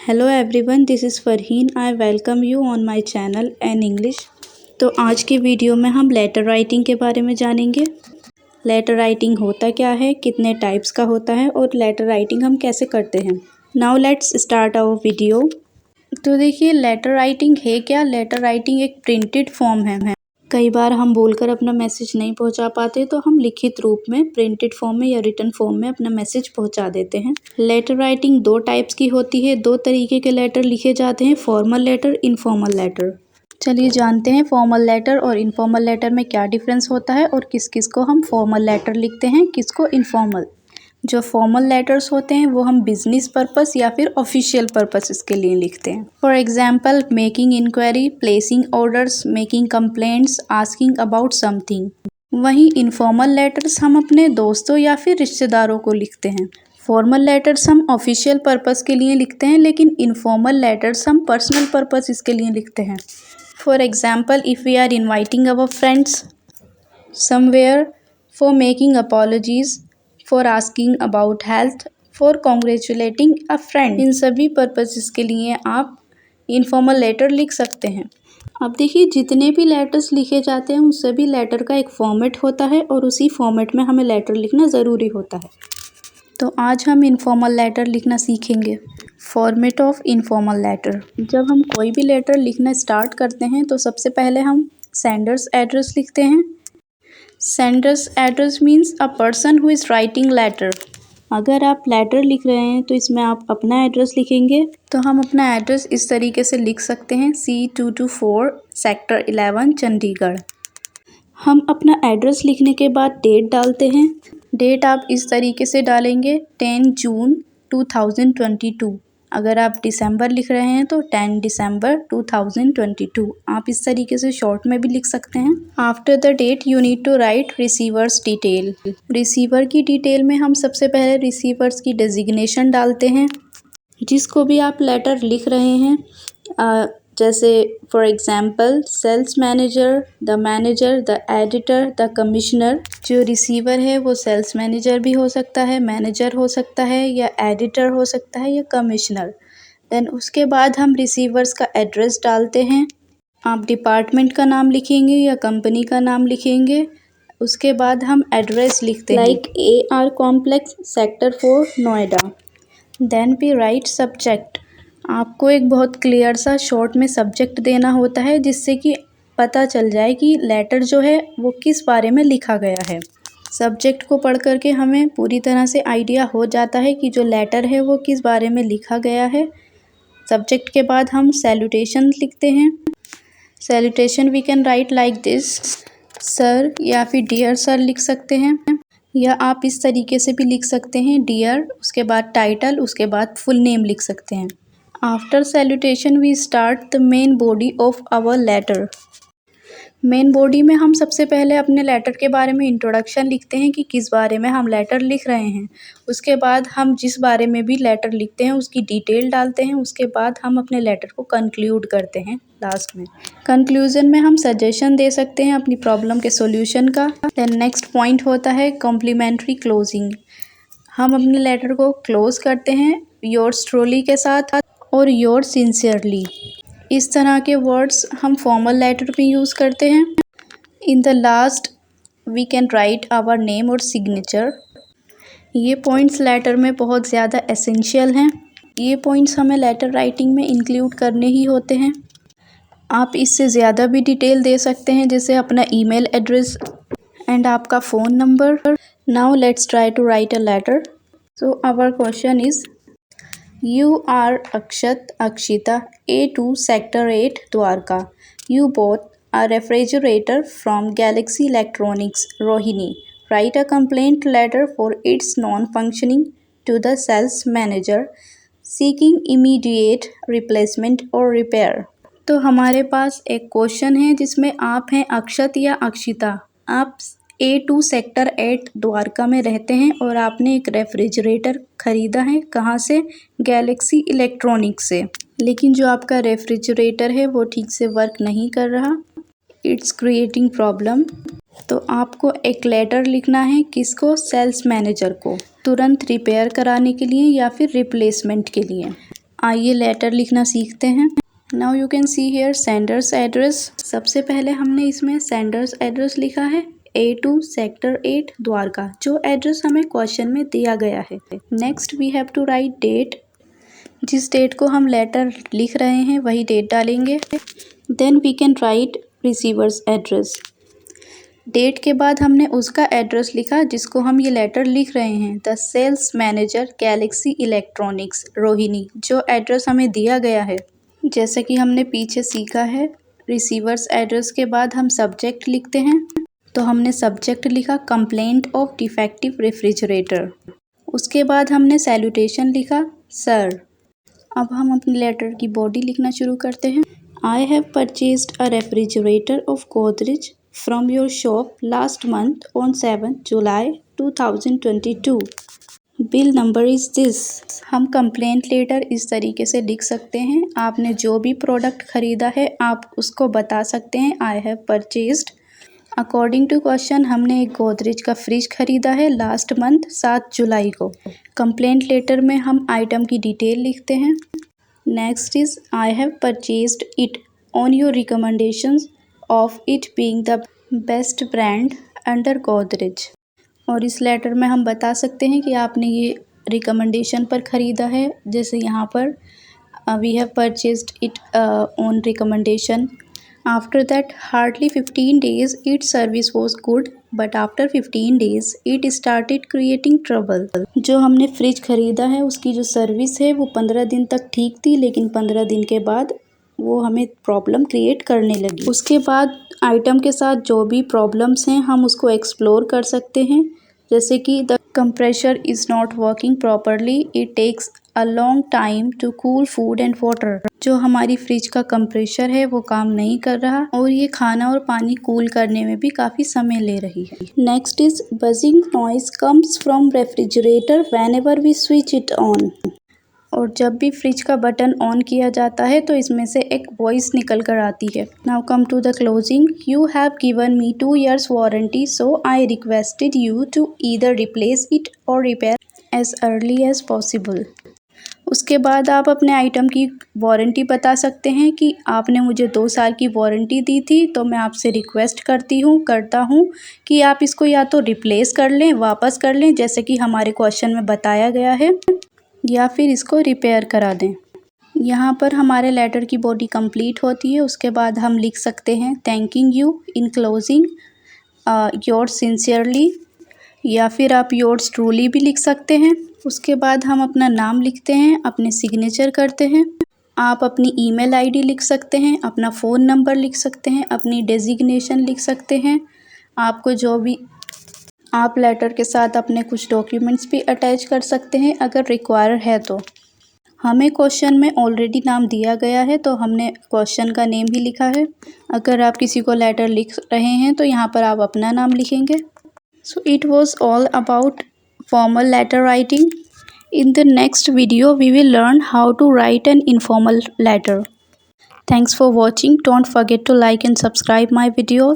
Hello everyone, this is Farheen. I welcome you on my channel an English. तो आज की video में हम लेटर राइटिंग के बारे में जानेंगे। लेटर राइटिंग होता क्या है, कितने टाइप्स का होता है और लेटर राइटिंग हम कैसे करते हैं। Now let's start our video. तो देखिए, लेटर राइटिंग है क्या। लेटर राइटिंग एक प्रिंटेड फॉर्म है। कई बार हम बोलकर अपना मैसेज नहीं पहुंचा पाते तो हम लिखित रूप में प्रिंटेड फॉर्म में या रिटन फॉर्म में अपना मैसेज पहुंचा देते हैं। लेटर राइटिंग दो टाइप्स की होती है। दो तरीके के लेटर लिखे जाते हैं, फॉर्मल लेटर, इनफॉर्मल लेटर। चलिए जानते हैं फॉर्मल लेटर और इनफॉर्मल लेटर में क्या डिफरेंस होता है और किस किस को हम फॉर्मल लेटर लिखते हैं, किसको इनफॉर्मल। जो फॉर्मल लेटर्स होते हैं वो हम बिजनेस पर्पस या फिर ऑफिशियल पर्पसेस के लिए लिखते हैं। For example, making inquiry, placing orders, making complaints, asking about something. वहीं इनफॉर्मल लेटर्स हम अपने दोस्तों या फिर रिश्तेदारों को लिखते हैं। फॉर्मल लेटर्स हम ऑफिशियल पर्पस के लिए लिखते हैं, लेकिन इनफॉर्मल लेटर्स हम पर्सनल पर्पस इसके लिए लिखते हैं। For example, if we are inviting our friends somewhere, for making apologies, for asking about health, for congratulating a friend, इन सभी पर्पसेस के लिए आप इनफॉर्मल लेटर लिख सकते हैं। अब देखिए, जितने भी लेटर्स लिखे जाते हैं उन सभी लेटर का एक फॉर्मेट होता है और उसी फॉर्मेट में हमें लेटर लिखना ज़रूरी होता है। तो आज हम इनफॉर्मल लेटर लिखना सीखेंगे। Format of informal letter. जब हम कोई भी लेटर लिखना स्टार्ट करते हैं तो सबसे पहले हम सेंडर्स एड्रेस लिखते हैं। Sender's address means a person who is writing letter. अगर आप लेटर लिख रहे हैं तो इसमें आप अपना एड्रेस लिखेंगे। तो हम अपना एड्रेस इस तरीके से लिख सकते हैं, C224 सेक्टर 11 चंडीगढ़। हम अपना एड्रेस लिखने के बाद डेट डालते हैं। डेट आप इस तरीके से डालेंगे, 10 जून 2022। अगर आप दिसंबर लिख रहे हैं तो 10 दिसंबर 2022। आप इस तरीके से शॉर्ट में भी लिख सकते हैं। After the date you need to write receiver's detail. Receiver की डिटेल में हम सबसे पहले रिसीवर्स की डेजिग्नेशन डालते हैं, जिसको भी आप लेटर लिख रहे हैं। जैसे for example, sales manager, the manager, the editor, the commissioner. जो रिसीवर है वो सेल्स मैनेजर भी हो सकता है, मैनेजर हो सकता है, या एडिटर हो सकता है, या कमिश्नर। देन उसके बाद हम रिसीवर्स का एड्रेस डालते हैं। आप डिपार्टमेंट का नाम लिखेंगे या कंपनी का नाम लिखेंगे। उसके बाद हम एड्रेस लिखते हैं, like AR complex sector 4 Noida. Then we write subject. आपको एक बहुत क्लियर सा शॉर्ट में सब्जेक्ट देना होता है, जिससे कि पता चल जाए कि लेटर जो है वो किस बारे में लिखा गया है। सब्जेक्ट को पढ़ करके हमें पूरी तरह से आइडिया हो जाता है कि जो लेटर है वो किस बारे में लिखा गया है। सब्जेक्ट के बाद हम सैल्यूटेशन लिखते हैं। Salutation we can write like this, sir या फिर डियर सर लिख सकते हैं, या आप इस तरीके से भी लिख सकते हैं, डियर, उसके बाद टाइटल, उसके बाद फुल नेम लिख सकते हैं। After salutation we start the main body of our letter. Main body में हम सबसे पहले अपने लेटर के बारे में इंट्रोडक्शन लिखते हैं कि किस बारे में हम लेटर लिख रहे हैं। उसके बाद हम जिस बारे में भी लेटर लिखते हैं उसकी डिटेल डालते हैं। उसके बाद हम अपने लेटर को कंक्लूड करते हैं लास्ट में। कंक्लूजन में हम सजेशन दे सकते हैं अपनी प्रॉब्लम के सॉल्यूशन का। देन नेक्स्ट पॉइंट होता है कॉम्प्लीमेंट्री क्लोजिंग। हम अपने लेटर को क्लोज करते हैं योर्स ट्रूली के साथ और योर सिंसियरली। इस तरह के वर्ड्स हम फॉर्मल लेटर में यूज़ करते हैं। In the last we can write our name और सिग्नेचर। ये पॉइंट्स लेटर में बहुत ज़्यादा एसेंशियल हैं। ये पॉइंट्स हमें लेटर राइटिंग में इंक्लूड करने ही होते हैं। आप इससे ज़्यादा भी डिटेल दे सकते हैं, जैसे अपना ईमेल एड्रेस एंड आपका phone number. Now let's try to write a letter. So our question is, You are Akshat, Akshita, A2 Sector 8 Dwarka. You bought a refrigerator from Galaxy Electronics, Rohini. Write a complaint letter for its non-functioning to the sales manager seeking immediate replacement or repair. तो हमारे पास एक question है जिसमें आप हैं अक्षत या अक्षिता। आप A2 sector 8 Dwarka में रहते हैं और आपने एक रेफ्रिजरेटर ख़रीदा है। कहाँ से? गैलेक्सी इलेक्ट्रॉनिक्स से। लेकिन जो आपका रेफ्रिजरेटर है वो ठीक से वर्क नहीं कर रहा, इट्स क्रिएटिंग प्रॉब्लम। तो आपको एक लेटर लिखना है, किसको? सेल्स मैनेजर को, तुरंत रिपेयर कराने के लिए या फिर रिप्लेसमेंट के लिए। आइए लेटर लिखना सीखते हैं। Now you can see here sender's address. सबसे पहले हमने इसमें सेंडर्स एड्रेस लिखा है A2 सेक्टर 8 द्वारका, जो एड्रेस हमें क्वेश्चन में दिया गया है। Next we have to write date. जिस डेट को हम लेटर लिख रहे हैं वही डेट डालेंगे। Then we can write receiver's address. Date के बाद हमने उसका एड्रेस लिखा जिसको हम ये लेटर लिख रहे हैं, the sales manager galaxy electronics Rohini, जो एड्रेस हमें दिया गया है। जैसा कि हमने पीछे सीखा है, रिसीवर्स एड्रेस के बाद हम सब्जेक्ट लिखते हैं, तो हमने सब्जेक्ट लिखा कंप्लेंट ऑफ डिफेक्टिव रेफ्रिजरेटर। उसके बाद हमने सैल्यूटेशन लिखा सर। अब हम अपने लेटर की बॉडी लिखना शुरू करते हैं। I have purchased a refrigerator of Godrej from your shop last month on 7 July 2022। Bill number is this. हम कंप्लेंट लेटर इस तरीके से लिख सकते हैं। आपने जो भी प्रोडक्ट ख़रीदा है आप उसको बता सकते हैं, I have purchased. According to question हमने एक गोदरेज का फ्रिज ख़रीदा है लास्ट मंथ 7 जुलाई को। कंप्लेंट लेटर में हम आइटम की डिटेल लिखते हैं। Next is I have purchased it on your recommendations of it being the best brand under Godrej. और इस लेटर में हम बता सकते हैं कि आपने ये रिकमेंडेशन पर ख़रीदा है। जैसे यहाँ पर we have purchased it on recommendation. After that hardly 15 days its service was good, but after 15 days it started creating trouble. जो हमने फ्रिज ख़रीदा है उसकी जो सर्विस है वो 15 दिन तक ठीक थी, लेकिन 15 दिन के बाद वो हमें प्रॉब्लम क्रिएट करने लगी। उसके बाद आइटम के साथ जो भी प्रॉब्लम्स हैं हम उसको एक्सप्लोर कर सकते हैं। जैसे कि the compressor is not working properly, it takes a long time to cool food and water. जो हमारी फ्रिज का कंप्रेसर है वो काम नहीं कर रहा और ये खाना और पानी कूल करने में भी काफ़ी समय ले रही है। Next is buzzing noise comes from refrigerator whenever we switch it on. और जब भी फ्रिज का बटन ऑन किया जाता है तो इसमें से एक वॉइस निकल कर आती है। Now come to the closing. You have given me 2 years warranty, so I requested you to either replace it और repair as early as possible. उसके बाद आप अपने आइटम की वारंटी बता सकते हैं कि आपने मुझे 2 साल की वारंटी दी थी, तो मैं आपसे रिक्वेस्ट करता हूँ कि आप इसको या तो रिप्लेस कर लें, वापस कर लें जैसे कि हमारे क्वेश्चन में बताया गया है, या फिर इसको रिपेयर करा दें। यहाँ पर हमारे लेटर की बॉडी कंप्लीट होती है। उसके बाद हम लिख सकते हैं thanking you in closing, yours sincerely, या फिर आप योर्स ट्रूली भी लिख सकते हैं। उसके बाद हम अपना नाम लिखते हैं, अपने सिग्नेचर करते हैं। आप अपनी ईमेल आईडी लिख सकते हैं, अपना फ़ोन नंबर लिख सकते हैं, अपनी डेजिग्नेशन लिख सकते हैं। आपको जो भी आप लेटर के साथ अपने कुछ डॉक्यूमेंट्स भी अटैच कर सकते हैं अगर रिक्वायर है तो। हमें क्वेश्चन में ऑलरेडी नाम दिया गया है तो हमने क्वेश्चन का नेम भी लिखा है। अगर आप किसी को लेटर लिख रहे हैं तो यहाँ पर आप अपना नाम लिखेंगे। So it was all about formal letter writing. In the next video, we will learn how to write an informal letter. Thanks for watching. Don't forget to like and subscribe my video.